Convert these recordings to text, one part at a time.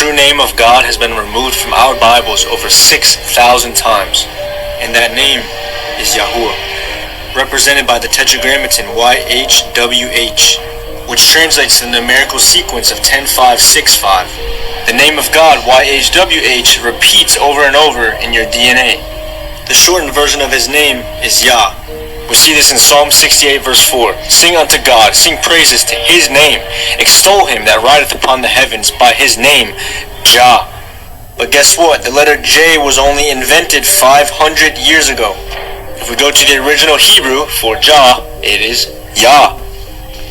true name of God has been removed from our Bibles over 6,000 times, and that name is Yahuwah, represented by the Tetragrammaton YHWH, which translates to the numerical sequence of 10565. The name of God, YHWH, repeats over and over in your DNA. The shortened version of his name is Yah. We see this in Psalm 68 verse 4. Sing unto God, sing praises to his name. Extol him that rideth upon the heavens by his name, Jah. But guess what? The letter J was only invented 500 years ago. If we go to the original Hebrew for Jah, it is Yah.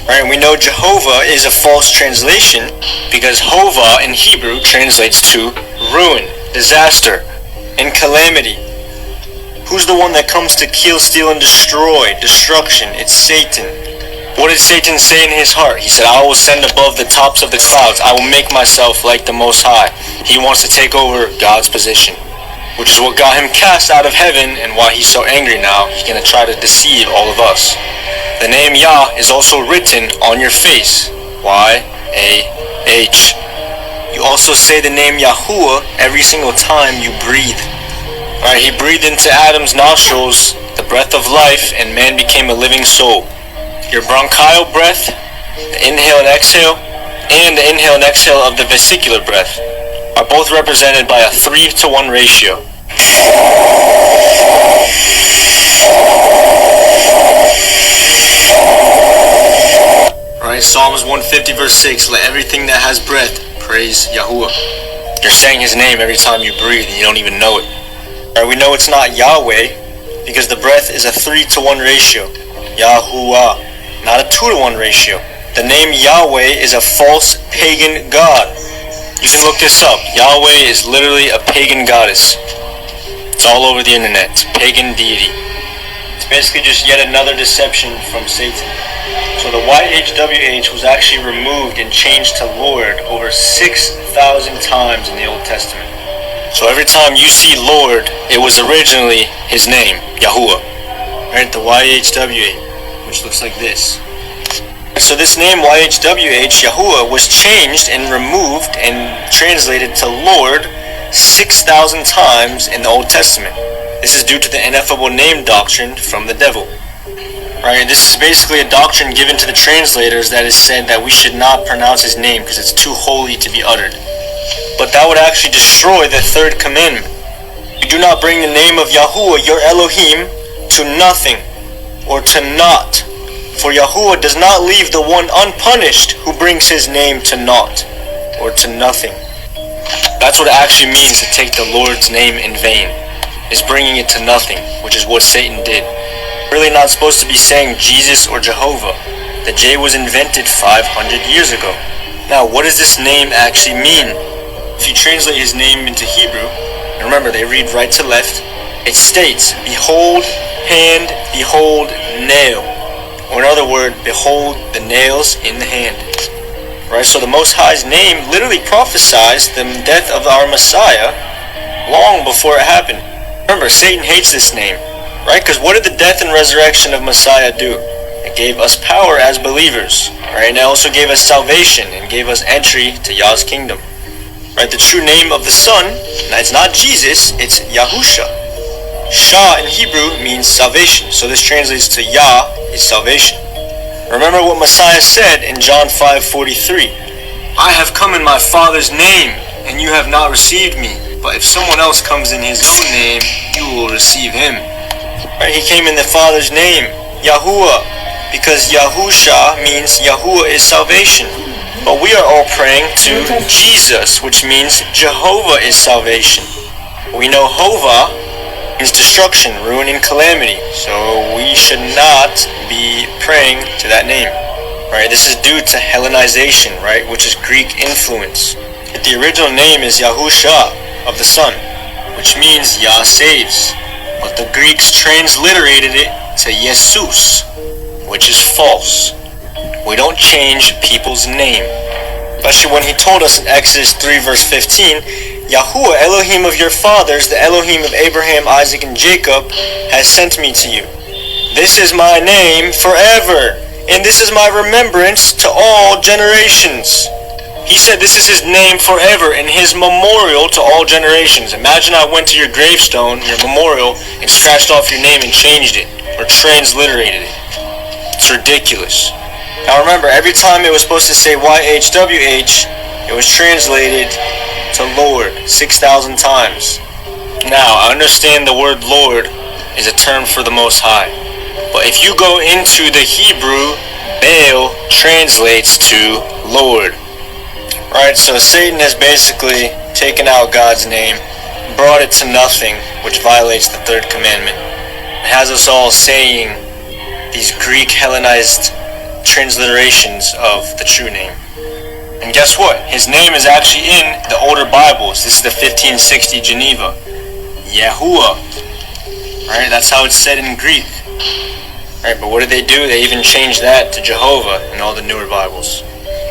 Right, and we know Jehovah is a false translation because Hova in Hebrew translates to ruin, disaster, and calamity. Who's the one that comes to kill, steal, and destroy? Destruction. It's Satan. What did Satan say in his heart? He said, I will ascend above the tops of the clouds. I will make myself like the Most High. He wants to take over God's position, which is what got him cast out of heaven and why he's so angry now. He's going to try to deceive all of us. The name Yah is also written on your face. Y-A-H. You also say the name Yahuwah every single time you breathe. Alright, he breathed into Adam's nostrils the breath of life, and man became a living soul. Your bronchial breath, the inhale and exhale, and the inhale and exhale of the vesicular breath are both represented by a 3-to-1 ratio. Alright, Psalms 150 verse 6, let everything that has breath praise Yahuwah. You're saying his name every time you breathe and you don't even know it. We know it's not Yahweh because the breath is a 3-to-1 ratio. Yahuwah, not a 2-to-1 ratio. The name Yahweh is a false pagan god. You can look this up. Yahweh is literally a pagan goddess. It's all over the internet. It's pagan deity. It's basically just yet another deception from Satan. So the YHWH was actually removed and changed to Lord over 6,000 times in the Old Testament. So every time you see Lord, it was originally his name, Yahuwah. Right, the YHWH, which looks like this. So this name YHWH, Yahuwah, was changed and removed and translated to Lord 6,000 times in the Old Testament. This is due to the ineffable name doctrine from the devil. Right, this is basically a doctrine given to the translators that is said that we should not pronounce his name because it's too holy to be uttered. But that would actually destroy the third commandment. You do not bring the name of Yahuwah, your Elohim, to nothing or to naught. For Yahuwah does not leave the one unpunished who brings his name to naught or to nothing. That's what it actually means to take the Lord's name in vain, is bringing it to nothing, which is what Satan did. Really not supposed to be saying Jesus or Jehovah. The J was invented 500 years ago. Now, what does this name actually mean? If you translate his name into Hebrew, and remember they read right to left, it states, behold, hand, behold, nail. Or in other words, behold the nails in the hand. Right, so the Most High's name literally prophesies the death of our Messiah long before it happened. Remember, Satan hates this name, right? Because what did the death and resurrection of Messiah do? It gave us power as believers, right? And it also gave us salvation and gave us entry to Yah's kingdom. Right, the true name of the Son, it's not Jesus, it's Yahusha. Shah in Hebrew means salvation, so this translates to Yah is salvation. Remember what Messiah said in John 5:43. I have come in my Father's name, and you have not received me. But if someone else comes in his own name, you will receive him. Right, he came in the Father's name, Yahuwah, because Yahusha means Yahuwah is salvation. But we are all praying to Jesus, which means Jehovah is salvation. We know Hova means destruction, ruin, and calamity. So we should not be praying to that name. Right? This is due to Hellenization, right? Which is Greek influence. The original name is Yahusha of the Son, which means Yah saves. But the Greeks transliterated it to Jesus, which is false. We don't change people's name. Especially when he told us in Exodus 3 verse 15, Yahuwah, Elohim of your fathers, the Elohim of Abraham, Isaac, and Jacob, has sent me to you. This is my name forever, and this is my remembrance to all generations. He said this is his name forever and his memorial to all generations. Imagine I went to your gravestone, your memorial, and scratched off your name and changed it, or transliterated it. It's ridiculous. Now remember, every time it was supposed to say YHWH, it was translated to Lord 6,000 times. Now, I understand the word Lord is a term for the Most High. But if you go into the Hebrew, Baal translates to Lord. Right, so Satan has basically taken out God's name, brought it to nothing, which violates the third commandment. It has us all saying these Greek Hellenized transliterations of the true name. And guess what? His name is actually in the older Bibles. This is the 1560 Geneva. Yahuwah. Right, that's how it's said in Greek. Right, but what did they do? They even changed that to Jehovah in all the newer Bibles.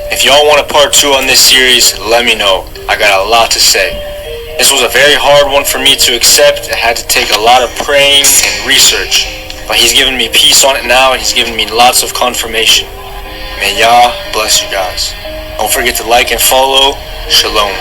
If y'all want a part 2 on this series, let me know. I got a lot to say. This was a very hard one for me to accept. I had to take a lot of praying and research. But he's given me peace on it now, and he's given me lots of confirmation. May Yah bless you guys. Don't forget to like and follow. Shalom.